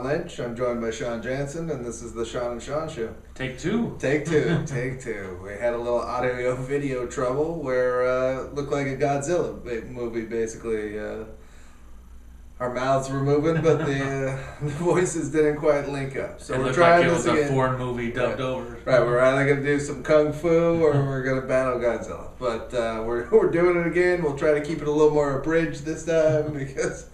Lynch. I'm joined by Shawn Jansen, and this is the Shawn and Shawn Show. Take two. Take two. We had a little audio-video trouble where it looked like a Godzilla movie, basically. Our mouths were moving, but the voices didn't quite link up. So we're trying this again. It was a foreign movie dubbed over. Right, we're either going to do some Kung Fu or we're going to battle Godzilla. But we're doing it again. We'll try to keep it a little more abridged this time because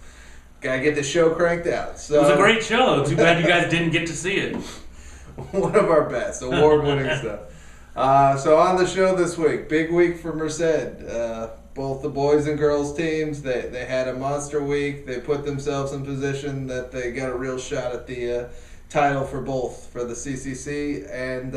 got to get the show cranked out. So, it was a great show. Too bad you guys didn't get to see it. One of our best, award-winning stuff. So on the show this week, big week for Merced. Both the boys and girls teams, they had a monster week. They put themselves in position that they got a real shot at the title for both, for the CCC, and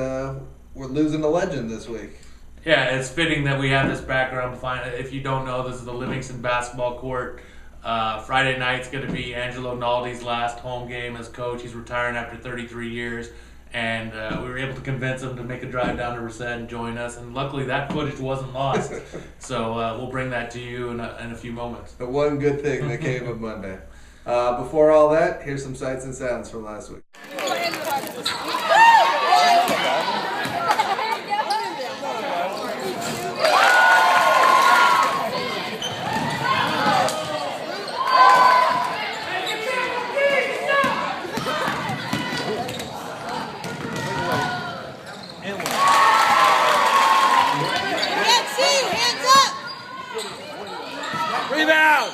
we're losing a legend this week. Yeah, it's fitting that we have this background. If you don't know, this is the Livingston basketball court. Friday night's going to be Angelo Naldi's last home game as coach. He's retiring after 33 years. And we were able to convince him to make a drive down to Merced and join us. And luckily that footage wasn't lost. So we'll bring that to you in a few moments. The one good thing that came of Monday. Before all that, here's some sights and sounds from last week. Rebound!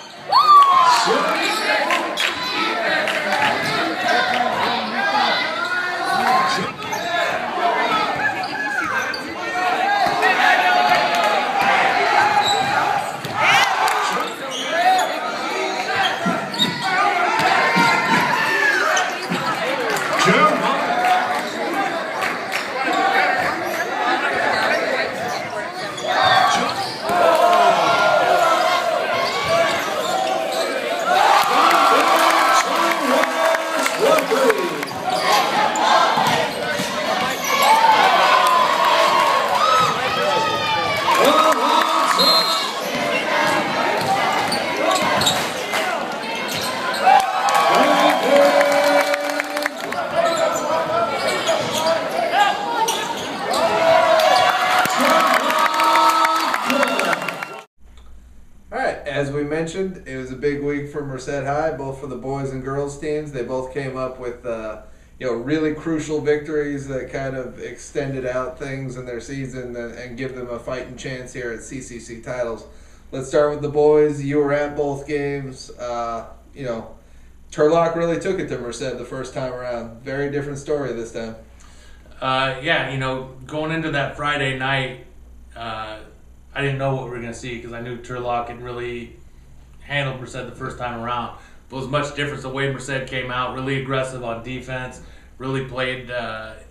As we mentioned, it was a big week for Merced High, both for the boys and girls teams. They both came up with really crucial victories that kind of extended out things in their season and give them a fighting chance here at CCC titles. Let's start with the boys. You were at both games. Turlock really took it to Merced the first time around. Very different story this time. Going into that Friday night, I didn't know what we were going to see because I knew Turlock had really handled Merced the first time around. But it was much different. The way Merced came out, really aggressive on defense, really played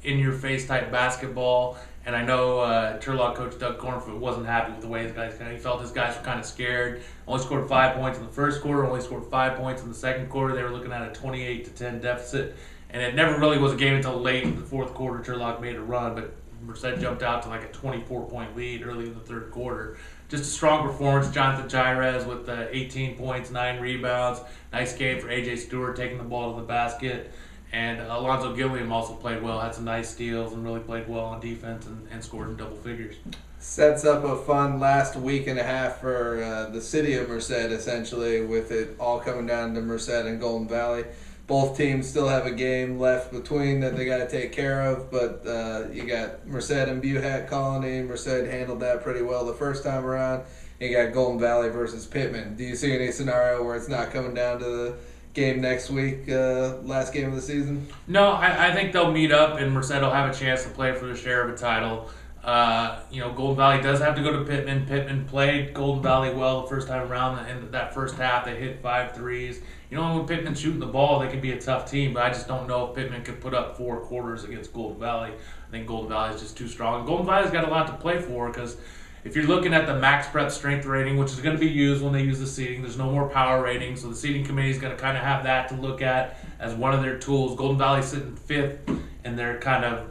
in-your-face type basketball. And I know Turlock coach Doug Cornfoot wasn't happy with the way his guys kind of, he felt his guys were kind of scared. Only scored 5 points in the first quarter, only scored 5 points in the second quarter. They were looking at a 28-10 deficit. And it never really was a game until late in the fourth quarter. Turlock made a run, but Merced jumped out to like a 24-point lead early in the third quarter. Just a strong performance. Jonathan Jairez with 18 points, 9 rebounds. Nice game for A.J. Stewart taking the ball to the basket. And Alonzo Gilliam also played well, had some nice steals, and really played well on defense and scored in double figures. Sets up a fun last week and a half for the city of Merced, essentially, with it all coming down to Merced and Golden Valley. Both teams still have a game left between that they got to take care of, but you got Merced and Buhat Colony. Merced handled that pretty well the first time around. You got Golden Valley versus Pittman. Do you see any scenario where it's not coming down to the game next week, last game of the season? No, I think they'll meet up, and Merced will have a chance to play for the share of a title. Golden Valley does have to go to Pittman. Pittman played Golden Valley well the first time around. In that first half, they hit 5 threes. When Pittman's shooting the ball, they can be a tough team, but I just don't know if Pittman could put up 4 quarters against Golden Valley. I think Golden Valley is just too strong. Golden Valley's got a lot to play for because if you're looking at the max prep strength rating, which is going to be used when they use the seeding, there's no more power rating, so the seeding committee is going to kind of have that to look at as one of their tools. Golden Valley's sitting 5th in their kind of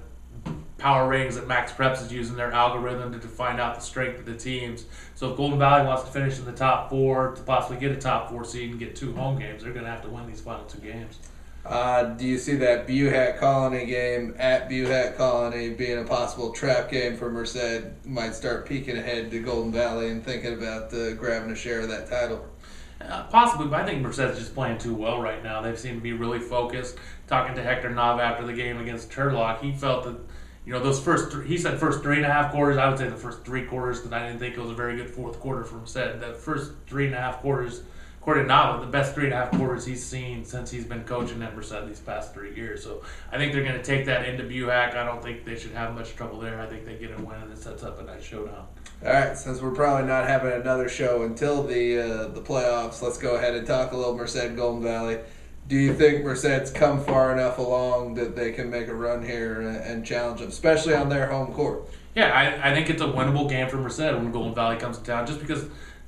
power ratings that Max Preps is using their algorithm to find out the strength of the teams. So if Golden Valley wants to finish in the top 4 to possibly get a top 4 seed and get 2 home games, they're going to have to win these final 2 games. Do you see that Buhat Colony game at Buhat Colony being a possible trap game for Merced? Might start peeking ahead to Golden Valley and thinking about grabbing a share of that title. Possibly, but I think Merced's just playing too well right now. They seem to be really focused. Talking to Hector Nav after the game against Turlock, he felt that, those he said first 3.5 quarters. I would say the first 3 quarters, because I didn't think it was a very good fourth quarter for Merced. The first 3.5 quarters, according to Nav, the best 3.5 quarters he's seen since he's been coaching at Merced these past 3 years. So I think they're going to take that into Buhack. I don't think they should have much trouble there. I think they get a win and it sets up a nice showdown. All right, since we're probably not having another show until the playoffs, let's go ahead and talk a little Merced Golden Valley. Do you think Merced's come far enough along that they can make a run here and challenge them, especially on their home court? Yeah, I think it's a winnable game for Merced when Golden Valley comes to town, just because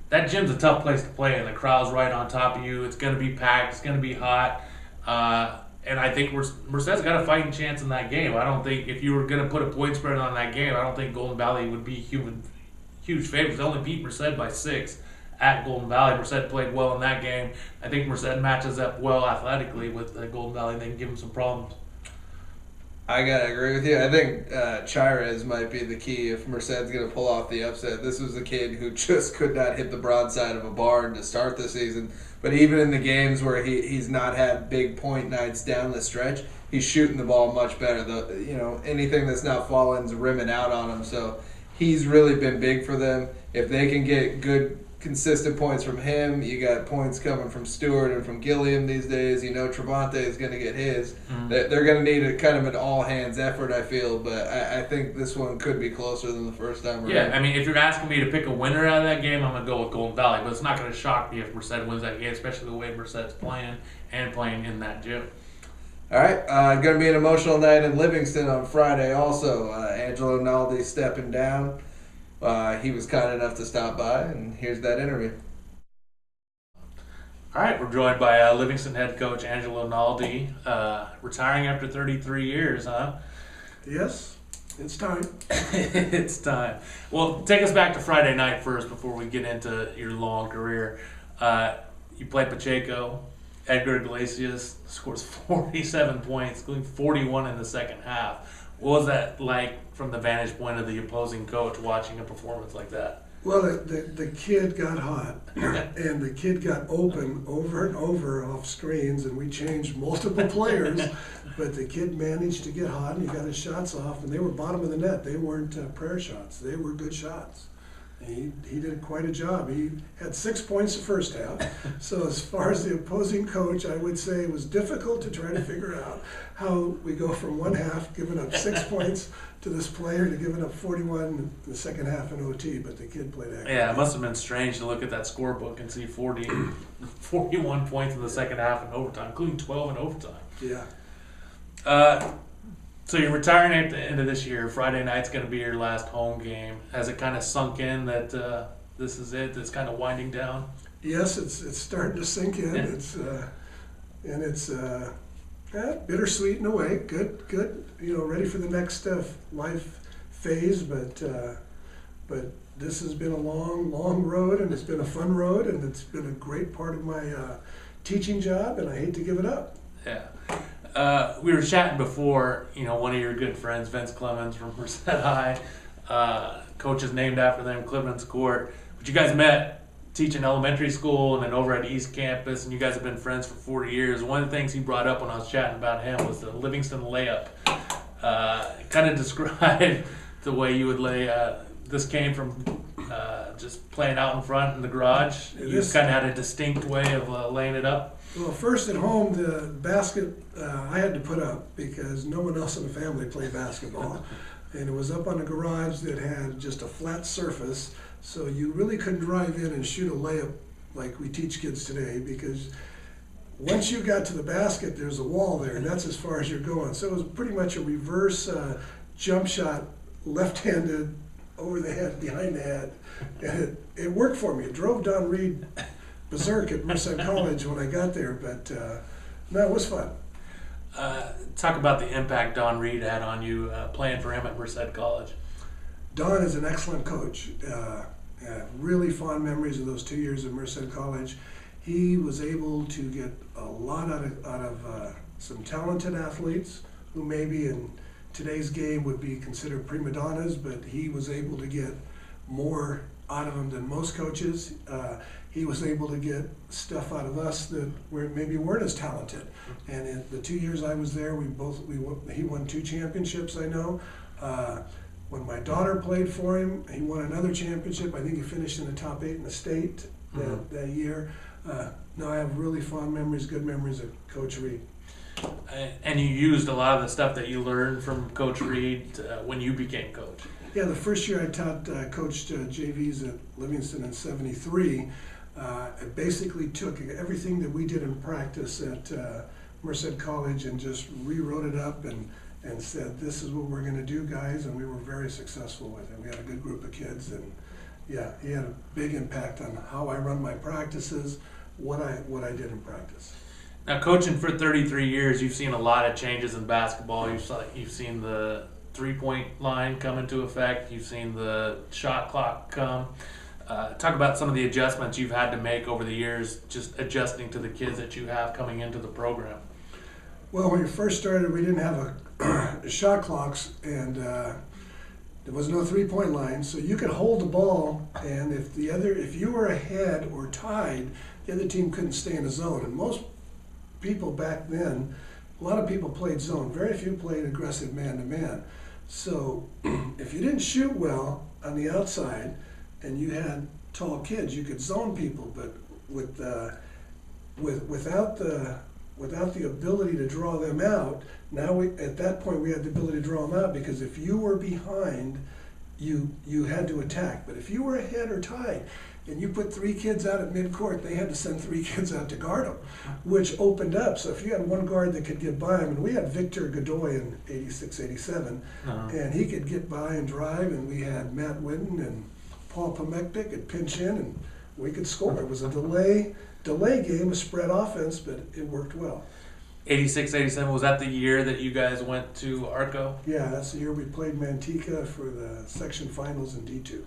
that gym's a tough place to play, and the crowd's right on top of you. It's going to be packed. It's going to be hot. And I think Merced's got a fighting chance in that game. I don't think if you were going to put a point spread on that game, I don't think Golden Valley would be huge favorites. They only beat Merced by 6 at Golden Valley. Merced played well in that game. I think Merced matches up well athletically with Golden Valley. They can give them some problems. I gotta agree with you. I think Chires might be the key if Merced's gonna pull off the upset. This was a kid who just could not hit the broadside of a barn to start the season. But even in the games where he's not had big point nights down the stretch, he's shooting the ball much better. Anything that's not falling's rimming out on him. So he's really been big for them. If they can get good, consistent points from him, you got points coming from Stewart and from Gilliam these days. Trevante is going to get his. Mm-hmm. They're going to need a kind of an all-hands effort, I feel. But I think this one could be closer than the first time around. Yeah, I mean, if you're asking me to pick a winner out of that game, I'm going to go with Golden Valley. But it's not going to shock me if Merced wins that game, especially the way Merced's playing and playing in that gym. All right, going to be an emotional night in Livingston on Friday also. Angelo Naldi stepping down. He was kind enough to stop by, and here's that interview. All right, we're joined by Livingston head coach Angelo Naldi, retiring after 33 years, huh? Yes, it's time. It's time. Well, take us back to Friday night first before we get into your long career. You played Pacheco. Edgar Iglesias scores 47 points, including 41 in the second half. What was that like from the vantage point of the opposing coach watching a performance like that? Well, the kid got hot, and the kid got open over and over off screens, and we changed multiple players, but the kid managed to get hot, and he got his shots off, and they were bottom of the net. They weren't prayer shots. They were good shots. He did quite a job. He had 6 points the first half. So as far as the opposing coach, I would say it was difficult to try to figure out how we go from one half giving up 6 points to this player to giving up 41 in the second half in OT, but the kid played excellent. Yeah, it must have been strange to look at that scorebook and see 41 points in the second half in overtime, including 12 in overtime. Yeah. So you're retiring at the end of this year. Friday night's going to be your last home game. Has it kind of sunk in that this is it? It's kind of winding down. Yes, it's starting to sink in. Yeah. It's bittersweet in a way. Good. Ready for the next life phase. But this has been a long road, and it's been a fun road, and it's been a great part of my teaching job, and I hate to give it up. Yeah. We were chatting before, one of your good friends, Vince Clemens from Merced High, coach is named after them, Clemens Court. But you guys met teaching elementary school and then over at East Campus, and you guys have been friends for 40 years. One of the things he brought up when I was chatting about him was the Livingston layup. Kind of describe the way you would lay. This came from just playing out in front in the garage. You kind of had a distinct way of laying it up. Well, first at home, the basket I had to put up because no one else in the family played basketball. And it was up on a garage that had just a flat surface, so you really couldn't drive in and shoot a layup like we teach kids today, because once you got to the basket, there's a wall there, and that's as far as you're going. So it was pretty much a reverse jump shot, left-handed, over the head, behind the head. And it worked for me. It drove Don Reed berserk at Merced College when I got there, but no, it was fun. Talk about the impact Don Reed had on you playing for him at Merced College. Don is an excellent coach. Really fond memories of those 2 years at Merced College. He was able to get a lot out of some talented athletes who maybe in today's game would be considered prima donnas, but he was able to get more out of them than most coaches. He was able to get stuff out of us that maybe weren't as talented. And in the 2 years I was there, he won 2 championships, I know. When my daughter played for him, he won another championship. I think he finished in the top 8 in the state that year. No, I have really fond memories, good memories of Coach Reed. And you used a lot of the stuff that you learned from Coach Reed when you became coach. Yeah, the first year I taught, coached JVs at Livingston in '73. I basically took everything that we did in practice at Merced College and just rewrote it up and said, this is what we're going to do, guys, and we were very successful with it. We had a good group of kids, and yeah, he had a big impact on how I run my practices, what I did in practice. Now, coaching for 33 years, you've seen a lot of changes in basketball. You've seen the three-point line come into effect. You've seen the shot clock come. Talk about some of the adjustments you've had to make over the years, just adjusting to the kids that you have coming into the program. Well, when we first started, we didn't have shot clocks, and there was no three-point line, so you could hold the ball, and if you were ahead or tied, the other team couldn't stay in the zone. And most people back then, a lot of people played zone. Very few played aggressive man-to-man. So if you didn't shoot well on the outside and you had tall kids, you could zone people, but without the ability to draw them out, at that point we had the ability to draw them out, because if you were behind, you had to attack. But if you were ahead or tied, and you put 3 kids out at midcourt, they had to send 3 kids out to guard them, which opened up. So if you had one guard that could get by him, and we had Victor Godoy in '86, '87, and he could get by and drive, and we had Matt Whitten and Paul Pomektic could pinch in, and we could score. It was a delay game, a spread offense, but it worked well. 86, 87, was that the year that you guys went to Arco? Yeah, that's the year we played Manteca for the section finals in D2.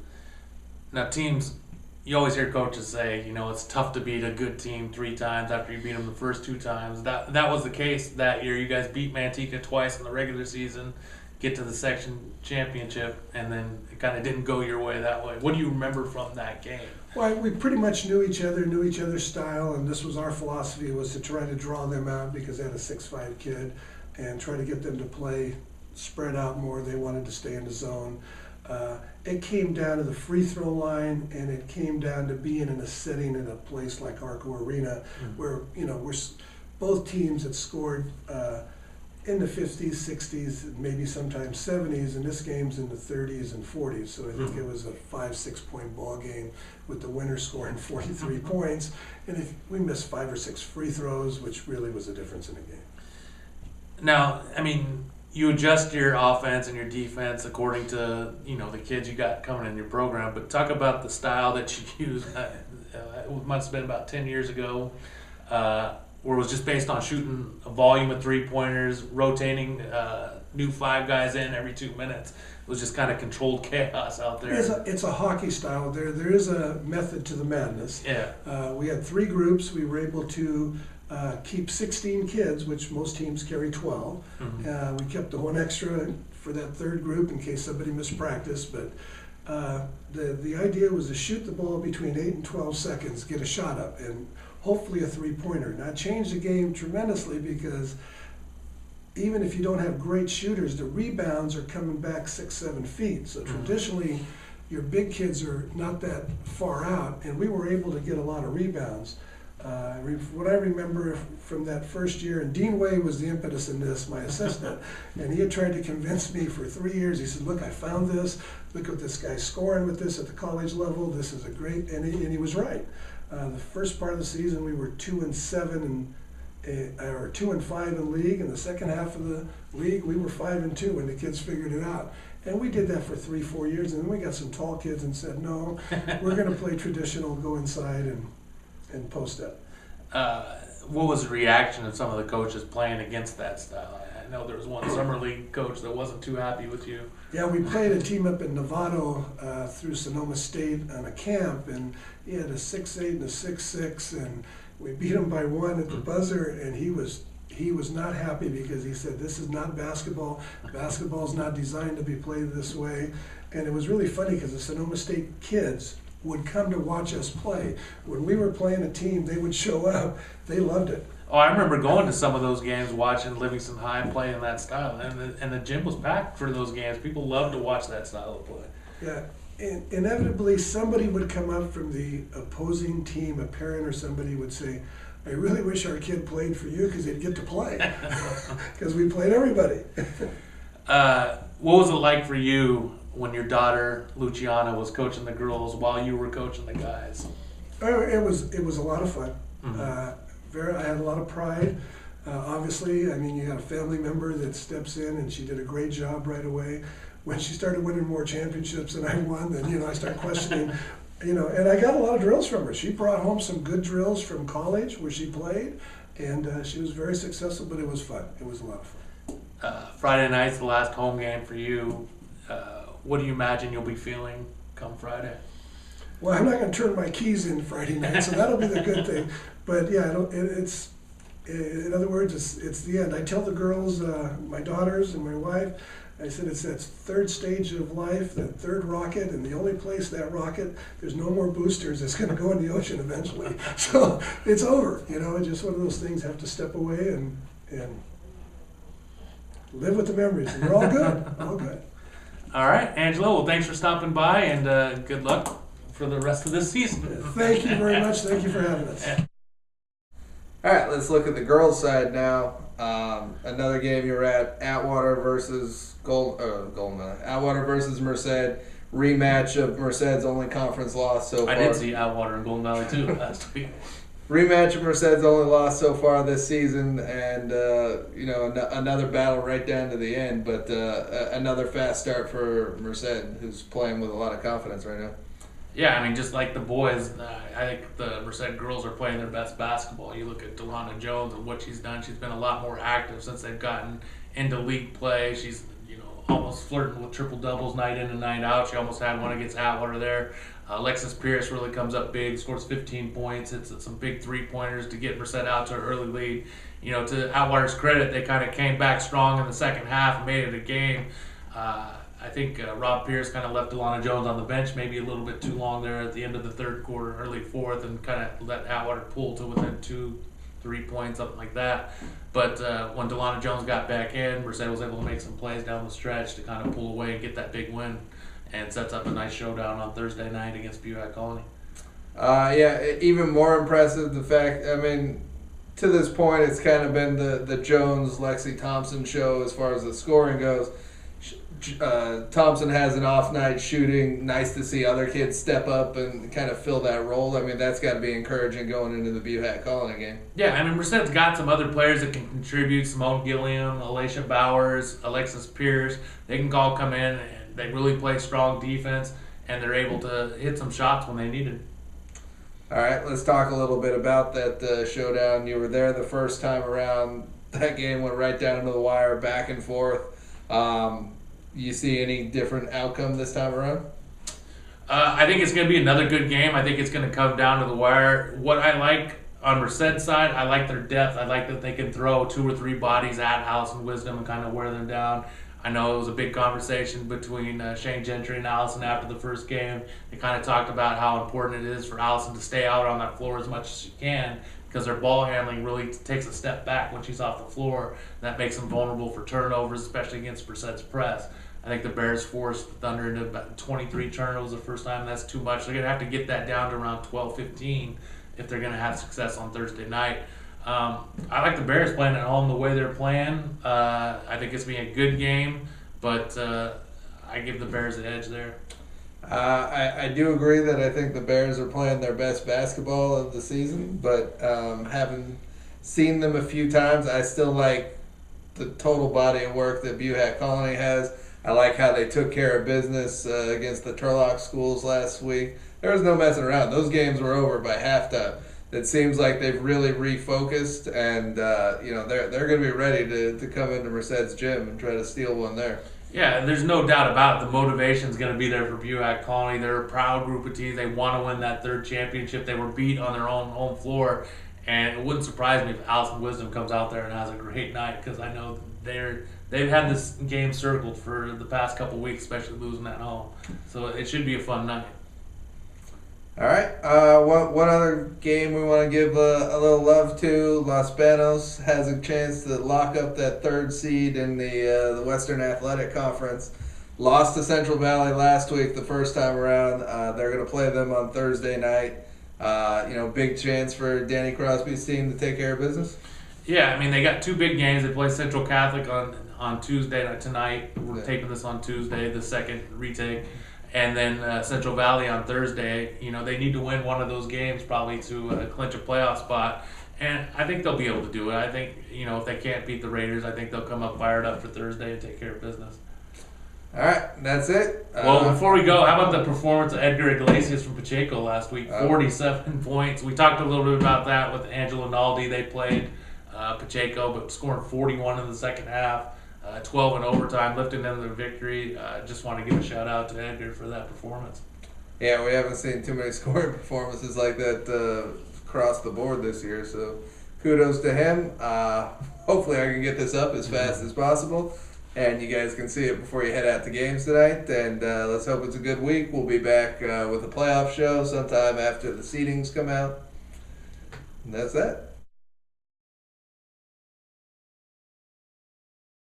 Now, teams, you always hear coaches say, it's tough to beat a good team 3 times after you beat them the first 2 times. That was the case that year. You guys beat Manteca twice in the regular season, get to the section championship, and then it kind of didn't go your way that way. What do you remember from that game? Well, we pretty much knew each other's style, and this was our philosophy, was to try to draw them out because they had a 6'5" kid and try to get them to play spread out more. They wanted to stay in the zone. It came down to the free throw line, and it came down to being in a setting in a place like Arco Arena, where both teams had scored in the 50s, 60s, maybe sometimes 70s, and this game's in the 30s and 40s. So I think it was a 5-6 point ball game with the winner scoring 43 points. And if we missed 5 or 6 free throws, which really was the difference in the game. Now, you adjust your offense and your defense according to the kids you got coming in your program. But talk about the style that you use. It must have been about 10 years ago, where it was just based on shooting a volume of 3-pointers, rotating new 5 guys in every 2 minutes. It was just kind of controlled chaos out there. It's a hockey style. There is a method to the madness. Yeah. We had 3 groups. We were able to keep 16 kids, which most teams carry 12. We kept the 1 extra for that 3rd group in case somebody missed practice. But the idea was to shoot the ball between 8 and 12 seconds, get a shot up, and hopefully a 3-pointer. Now, it changed the game tremendously, because even if you don't have great shooters, the rebounds are coming back 6-7 feet. So traditionally, your big kids are not that far out, and we were able to get a lot of rebounds. What I remember from that first year, and Dean Way was the impetus in this, my assistant, and he had tried to convince me for 3 years. He said, look, I found this. Look what this guy's scoring with this at the college level. This is a great, and he was right. The first part of the season, we were 2-7 or 2-5 in league. In the second half of the league, we were 5-2 when the kids figured it out. And we did that for 3-4 years, and then we got some tall kids and said, no, we're going to play traditional, go inside and post up. What was the reaction of some of the coaches playing against that style? I know there was one summer league coach that wasn't too happy with you. Yeah, we played a team up in Novato through Sonoma State on a camp, and he had a 6'8" and a 6'6", and we beat him by 1 at the buzzer, and he was he was not happy because he said, this is not basketball. Basketball is not designed to be played this way. And it was really funny because the Sonoma State kids would come to watch us play. When we were playing a team, they would show up. They loved it. Oh, I remember going to some of those games, watching Livingston High playing that style, and the gym was packed for those games. People loved to watch that style of play. Yeah, and inevitably somebody would come up from the opposing team, a parent or somebody would say, I really wish our kid played for you because they'd get to play, because we played everybody. What was it like for you when your daughter, Luciana, was coaching the girls while you were coaching the guys? Oh, it was a lot of fun. Mm-hmm. I had a lot of pride. Obviously, I mean, you got a family member that steps in, and she did a great job right away. When she started winning more championships than I won, then I start questioning. And I got a lot of drills from her. She brought home some good drills from college where she played, and she was very successful. But it was fun. It was a lot of fun. Friday night's the last home game for you. What do you imagine you'll be feeling come Friday? Well, I'm not going to turn my keys in Friday night, so that'll be the good thing. But yeah, in other words, it's the end. I tell the girls, my daughters and my wife, I said it's that third stage of life, that third rocket, and the only place that rocket, there's no more boosters. It's going to go in the ocean eventually. So it's over. It's just one of those things. Have to step away and live with the memories. And we're all good. All good. All right, Angelo. Well, thanks for stopping by, and good luck for the rest of this season. Thank you very much. Thank you for having us. All right, let's look at the girls' side now. Another game you were at, Atwater versus Atwater versus Merced. Rematch of Merced's only conference loss so far. I did see Atwater and Golden Valley too last week. Rematch of Merced's only loss so far this season, and another battle right down to the end. But another fast start for Merced, who's playing with a lot of confidence right now. Yeah, I mean, just like the boys, I think the Merced girls are playing their best basketball. You look at Delana Jones and what she's done. She's been a lot more active since they've gotten into league play. She's almost flirting with triple doubles night in and night out. She almost had one against Atwater there. Alexis Pierce really comes up big, scores 15 points, hits some big three-pointers to get Merced out to an early lead. To Atwater's credit, they kind of came back strong in the second half and made it a game. I think Rob Pierce kind of left Delana Jones on the bench maybe a little bit too long there at the end of the third quarter, early fourth, and kind of let Atwater pull to within 2-3 points, something like that. But when Delana Jones got back in, Merced was able to make some plays down the stretch to kind of pull away and get that big win, and sets up a nice showdown on Thursday night against Buhack Colony. Even more impressive the fact, to this point it's kind of been the Jones-Lexi Thompson show as far as the scoring goes. Thompson has an off night shooting. Nice to see other kids step up and kind of fill that role. That's got to be encouraging going into the Buhack Colony game. Yeah, Merced's got some other players that can contribute. Simone Gilliam, Alicia Bowers, Alexis Pierce. They can all come in and they really play strong defense, and they're able to hit some shots when they need it. All right, let's talk a little bit about that showdown. You were there the first time around. That game went right down to the wire, back and forth. You see any different outcome this time around? I think it's going to be another good game. I think it's going to come down to the wire. What I like on Merced's side, I like their depth. I like that they can throw 2 or 3 bodies at House and Wisdom and kind of wear them down. I know it was a big conversation between Shane Gentry and Allison after the first game. They kind of talked about how important it is for Allison to stay out on that floor as much as she can, because their ball handling really takes a step back when she's off the floor. That makes them vulnerable for turnovers, especially against Merced's press. I think the Bears forced the Thunder into about 23 turnovers the first time. That's too much. They're going to have to get that down to around 12-15 if they're going to have success on Thursday night. I like the Bears playing at home the way they're playing. I think it's being a good game, but I give the Bears the edge there. I do agree that I think the Bears are playing their best basketball of the season, but having seen them a few times, I still like the total body of work that Buhack Colony has. I like how they took care of business against the Turlock schools last week. There was no messing around. Those games were over by halftime. It seems like they've really refocused, and they're going to be ready to come into Merced's gym and try to steal one there. Yeah, there's no doubt about it. The motivation's going to be there for Buhack Colony. They're a proud group of teams. They want to win that third championship. They were beat on their own home floor, And it wouldn't surprise me if Allison Wisdom comes out there and has a great night, because I know they've had this game circled for the past couple weeks, especially losing at home. So it should be a fun night. All right. One other game we want to give a little love to. Los Banos has a chance to lock up that third seed in the Western Athletic Conference. Lost to Central Valley last week the first time around. They're going to play them on Thursday night. Big chance for Danny Crosby's team to take care of business. Yeah, I mean, they got two big games. They play Central Catholic on Tuesday night tonight. We're taping this on Tuesday, the second retake. And then Central Valley on Thursday. They need to win one of those games probably to clinch a playoff spot. And I think they'll be able to do it. I think, if they can't beat the Raiders, I think they'll come up fired up for Thursday and take care of business. All right, that's it. Well, before we go, how about the performance of Edgar Iglesias from Pacheco last week? 47 points. We talked a little bit about that with Angelo Naldi. They played Pacheco, but scoring 41 in the second half. 12 in overtime, lifting them to the victory. Just want to give a shout out to Edgar for that performance. Yeah, we haven't seen too many scoring performances like that across the board this year, so kudos to him. Hopefully I can get this up as fast as possible, and you guys can see it before you head out to games tonight, and let's hope it's a good week. We'll be back with a playoff show sometime after the seedings come out. And that's that.